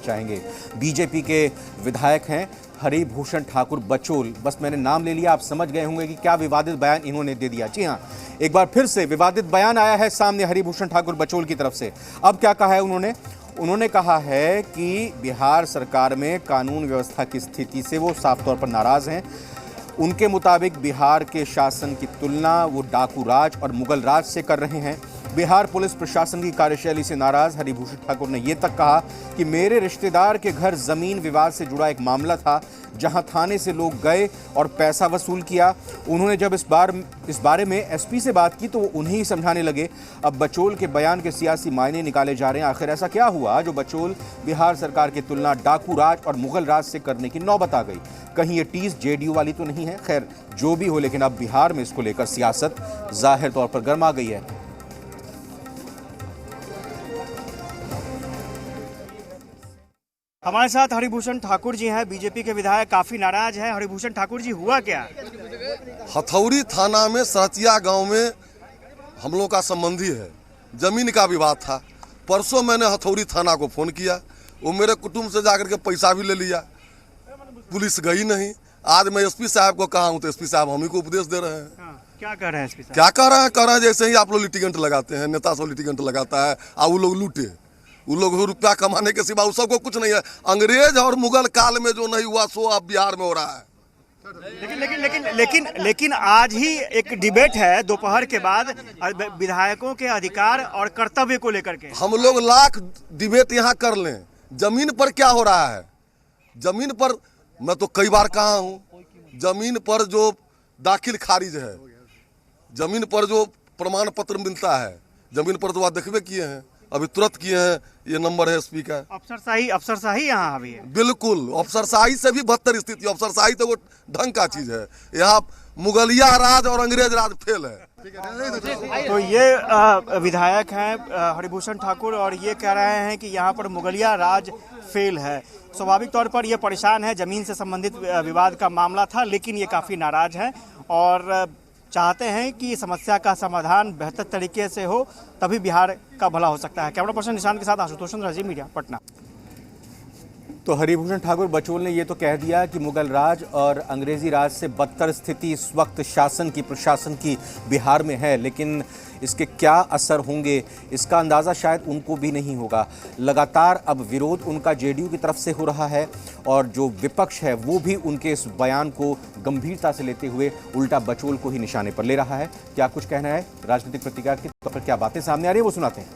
चाहेंगे। बीजेपी के विधायक हैं हरिभूषण ठाकुर बचौल। बस मैंने नाम ले लिया, आप समझ गए होंगे कि क्या विवादित बयान इन्होंने दे दिया। जी हां, एक बार फिर से विवादित बयान आया है सामने हरिभूषण ठाकुर बचौल की तरफ से। अब क्या कहा है उन्होंने कहा है कि बिहार सरकार में कानून व्यवस्था की स्थिति से वो साफ तौर पर नाराज हैं। उनके मुताबिक बिहार के शासन की तुलना वो डाकू राज और मुगल राज से कर रहे हैं। बिहार पुलिस प्रशासन की कार्यशैली से नाराज हरिभूषण ठाकुर ने यह तक कहा कि मेरे रिश्तेदार के घर जमीन विवाद से जुड़ा एक मामला था, जहां थाने से लोग गए और पैसा वसूल किया। उन्होंने जब इस बारे में एसपी से बात की तो वो उन्हें ही समझाने लगे। अब बचौल के बयान के सियासी मायने निकाले जा रहे हैं। आखिर ऐसा क्या हुआ जो बचौल बिहार सरकार की तुलना डाकू राज और मुगल राज से करने की नौबत आ गई? कहीं ये टीज जेडीयू वाली तो नहीं है? खैर जो भी हो, लेकिन अब बिहार में इसको लेकर सियासत जाहिर तौर पर गर्मा गई है। हमारे साथ हरिभूषण ठाकुर जी हैं, बीजेपी के विधायक, काफी नाराज हैं। हरिभूषण ठाकुर जी, हुआ क्या? हथौड़ी थाना में सरतिया गांव में हम लोग का संबंधी है, जमीन का विवाद था। परसों मैंने हथौड़ी थाना को फोन किया, वो मेरे कुटुंब से जाकर के पैसा भी ले लिया, पुलिस गई नहीं। आज मैं एसपी साहब को कहा हूँ तो एसपी साहब हम ही को उपदेश दे रहे हैं। क्या कह रहे हैं एसपी साहब? क्या कह रहे हैं जैसे ही आप लोग लिटिगेंट लगाते हैं, नेता सब लिटिगेंट लगाता है और वो लोग लूटे, वो लोग रुपया कमाने के सिवा सबको कुछ नहीं है। अंग्रेज और मुगल काल में जो नहीं हुआ सो अब बिहार में हो रहा है। लेकिन आज ही एक डिबेट है दोपहर के बाद विधायकों के अधिकार और कर्तव्य को लेकर के। हम लोग लाख डिबेट यहाँ कर लें, जमीन पर क्या हो रहा है। जमीन पर मैं तो कई बार कहा हूँ, जमीन पर जो दाखिल खारिज है, जमीन पर जो प्रमाण पत्र मिलता है, जमीन पर तो आप देखबे किए हैं, अभी तुरंत किए हैं। ये नंबर है एसपी का। अफसरशाही यहाँ अभी है। बिल्कुल, अफसरशाही से भी बदतर स्थिति। अफसरशाही तो वो ढंग का चीज है, यहाँ मुगलिया राज और अंग्रेज राज फेल है। तो ये विधायक हैं हरिभूषण ठाकुर और ये कह रहे हैं कि यहाँ पर मुगलिया राज फेल है। स्वाभाविक तौर पर ये परेशान है, जमीन से संबंधित विवाद का मामला था, लेकिन ये काफी नाराज हैं और चाहते हैं कि समस्या का समाधान बेहतर तरीके से हो, तभी बिहार का भला हो सकता है। कैमरा पर्सन निशांत के साथ आशुतोष चंद्र, राजीव मीडिया, पटना। तो हरिभूषण ठाकुर बचौल ने ये तो कह दिया कि मुगल राज और अंग्रेजी राज से बदतर स्थिति इस वक्त प्रशासन की बिहार में है, लेकिन इसके क्या असर होंगे इसका अंदाज़ा शायद उनको भी नहीं होगा। लगातार अब विरोध उनका जेडीयू की तरफ से हो रहा है और जो विपक्ष है वो भी उनके इस बयान को गंभीरता से लेते हुए उल्टा बचौल को ही निशाने पर ले रहा है। क्या कुछ कहना है राजनीतिक प्रतिक्रिया के तौर पर, क्या बातें सामने आ रही है, वो सुनाते हैं।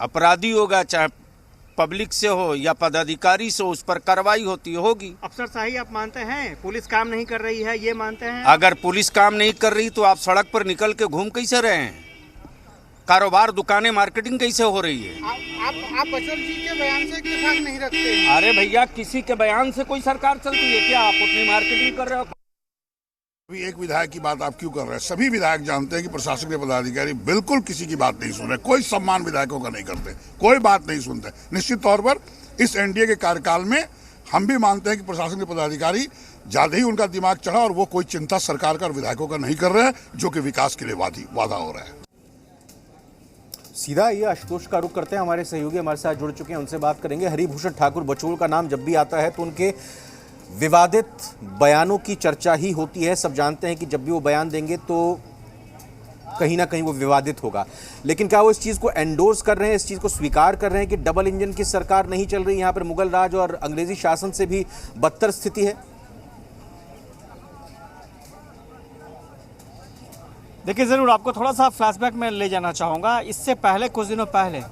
अपराधी होगा, चाहे पब्लिक से हो या पदाधिकारी से, उस पर कार्रवाई होगी। अफसरशाही आप मानते हैं? पुलिस काम नहीं कर रही है, ये मानते हैं? अगर पुलिस काम नहीं कर रही तो आप सड़क पर निकल के घूम कैसे रहे हैं? कारोबार, दुकानें, मार्केटिंग कैसे हो रही है? आप बचौल जी के बयान से इत्तेफाक नहीं रखते हैं? अरे भैया, किसी के बयान से कोई सरकार चलती है क्या? आप अपनी मार्केटिंग कर रहे हो? अभी एक विधायक की बात आप क्यों कर रहे हैं? सभी विधायक जानते हैं कि प्रशासन के पदाधिकारी बिल्कुल किसी की बात नहीं सुन रहे, कोई सम्मान विधायकों का नहीं करते, कोई बात नहीं सुनते। निश्चित तौर पर इस एनडीए के कार्यकाल में हम भी मानते हैं कि प्रशासन के पदाधिकारी ज्यादा ही उनका दिमाग चढ़ा और वो कोई चिंता सरकार का और विधायकों का नहीं कर रहे हैं, जो कि विकास के लिए वादा हो रहा है। सीधा ये आशुतोष का रुख करते हैं, हमारे सहयोगी हमारे साथ जुड़ चुके हैं, उनसे बात करेंगे। हरिभूषण ठाकुर बचौल का नाम जब भी आता है तो उनके विवादित बयानों की चर्चा ही होती है। सब जानते हैं कि जब भी वो बयान देंगे तो कहीं ना कहीं वो विवादित होगा, लेकिन क्या वो इस चीज़ को एंडोर्स कर रहे हैं, इस चीज़ को स्वीकार कर रहे हैं कि डबल इंजन की सरकार नहीं चल रही, यहाँ पर मुगल राज और अंग्रेजी शासन से भी बदतर स्थिति है? देखिए, ज़रूर आपको थोड़ा सा फ्लैशबैक में ले जाना चाहूँगा। इससे पहले, कुछ दिनों पहले,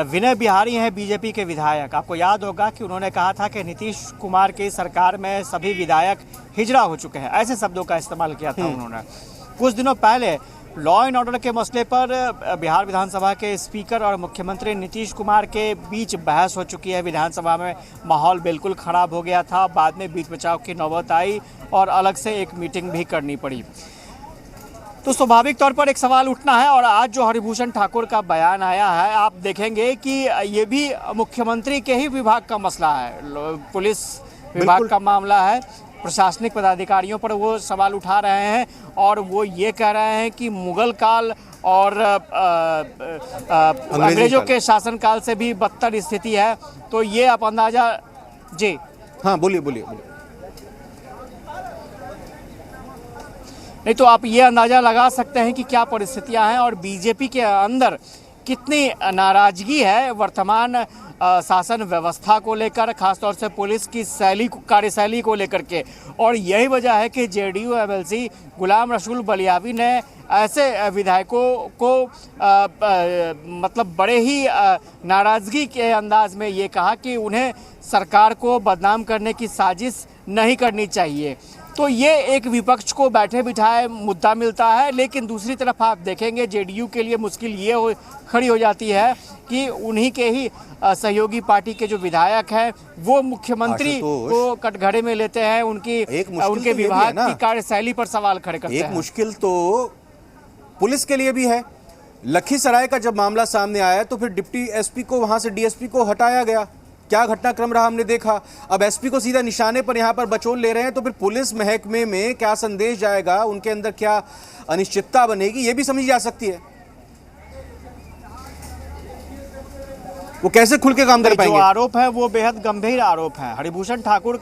विनय बिहारी हैं बीजेपी के विधायक। आपको याद होगा कि उन्होंने कहा था कि नीतीश कुमार की सरकार में सभी विधायक हिजड़ा हो चुके हैं, ऐसे शब्दों का इस्तेमाल किया था उन्होंने। कुछ दिनों पहले लॉ एंड ऑर्डर के मसले पर बिहार विधानसभा के स्पीकर और मुख्यमंत्री नीतीश कुमार के बीच बहस हो चुकी है। विधानसभा में माहौल बिल्कुल ख़राब हो गया था, बाद में बीच बचाव की नौबत आई और अलग से एक मीटिंग भी करनी पड़ी। तो स्वाभाविक तौर पर एक सवाल उठना है, और आज जो हरिभूषण ठाकुर का बयान आया है, आप देखेंगे कि ये भी मुख्यमंत्री के ही विभाग का मसला है, पुलिस विभाग का मामला है। प्रशासनिक पदाधिकारियों पर वो सवाल उठा रहे हैं और वो ये कह रहे हैं कि मुगल काल और अंग्रेजों के शासनकाल से भी बदतर स्थिति है। तो ये आप अंदाजा जी हाँ बोलिए बोलिए बोलिए। नहीं तो आप ये अंदाज़ा लगा सकते हैं कि क्या परिस्थितियां हैं और बीजेपी के अंदर कितनी नाराजगी है वर्तमान शासन व्यवस्था को लेकर, खासतौर से पुलिस की कार्यशैली को लेकर के। और यही वजह है कि जेडीयू एमएलसी गुलाम रसूल बलियावी ने ऐसे विधायकों को मतलब बड़े ही नाराज़गी के अंदाज में ये कहा कि उन्हें सरकार को बदनाम करने की साजिश नहीं करनी चाहिए। तो ये एक विपक्ष को बैठे बिठाए मुद्दा मिलता है, लेकिन दूसरी तरफ आप देखेंगे जेडीयू के लिए मुश्किल ये खड़ी हो जाती है कि उन्हीं के ही सहयोगी पार्टी के जो विधायक हैं वो मुख्यमंत्री को कटघरे में लेते हैं, उनके विभाग की कार्यशैली पर सवाल खड़े करते हैं। एक मुश्किल तो पुलिस के लिए भी है। लखीसराय का जब मामला सामने आया तो फिर डिप्टी एसपी को वहां से डीएसपी को हटाया गया। क्या घटनाक्रम रहा हमने देखा। अब एसपी को सीधा निशाने पर यहां पर बचौल ले रहे हैं, तो फिर पुलिस महकमे में क्या संदेश जाएगा, उनके अंदर क्या अनिश्चितता बनेगी, ये भी समझी जा सकती है। वो कैसे खुल के काम कर पाएंगे। जो आरोप है वो बेहद गंभीर आरोप है। हरिभूषण ठाकुर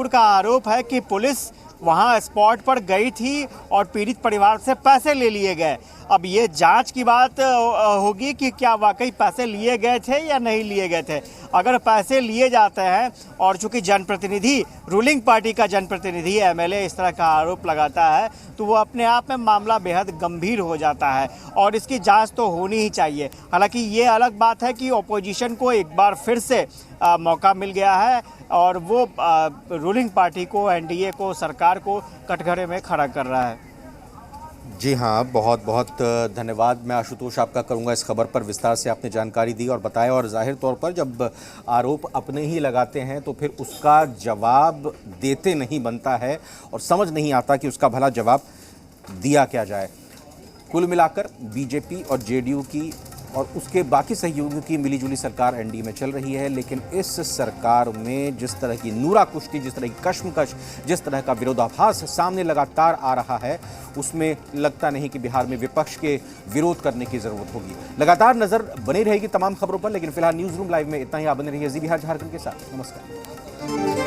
का आरोप है कि पुलिस वहां स्पॉट पर गई थी और पीड़ित परिवार से पैसे ले लिए गए। अब ये जांच की बात होगी कि क्या वाकई पैसे लिए गए थे या नहीं लिए गए थे। अगर पैसे लिए जाते हैं और चूंकि जनप्रतिनिधि, रूलिंग पार्टी का जनप्रतिनिधि एमएलए इस तरह का आरोप लगाता है तो वो अपने आप में मामला बेहद गंभीर हो जाता है और इसकी जांच तो होनी ही चाहिए। हालांकि ये अलग बात है कि ऑपोजिशन को एक बार फिर से मौका मिल गया है और वो रूलिंग पार्टी को, एनडीए को, सरकार को कटघरे में खड़ा कर रहा है। जी हाँ, बहुत बहुत धन्यवाद मैं आशुतोष आपका करूंगा। इस खबर पर विस्तार से आपने जानकारी दी और बताया, और जाहिर तौर पर जब आरोप अपने ही लगाते हैं तो फिर उसका जवाब देते नहीं बनता है और समझ नहीं आता कि उसका भला जवाब दिया क्या जाए। कुल मिलाकर बीजेपी और जेडीयू की और उसके बाकी सहयोगियों की मिलीजुली सरकार एनडीए में चल रही है, लेकिन इस सरकार में जिस तरह की नूरा कुश्ती, जिस तरह की कश्मकश, जिस तरह का विरोधाभास सामने लगातार आ रहा है, उसमें लगता नहीं कि बिहार में विपक्ष के विरोध करने की जरूरत होगी। लगातार नजर बनी रहेगी तमाम खबरों पर, लेकिन फिलहाल न्यूज़ रूम लाइव में इतना ही। आप बने रहिए जी बिहार झारखंड के साथ। नमस्कार।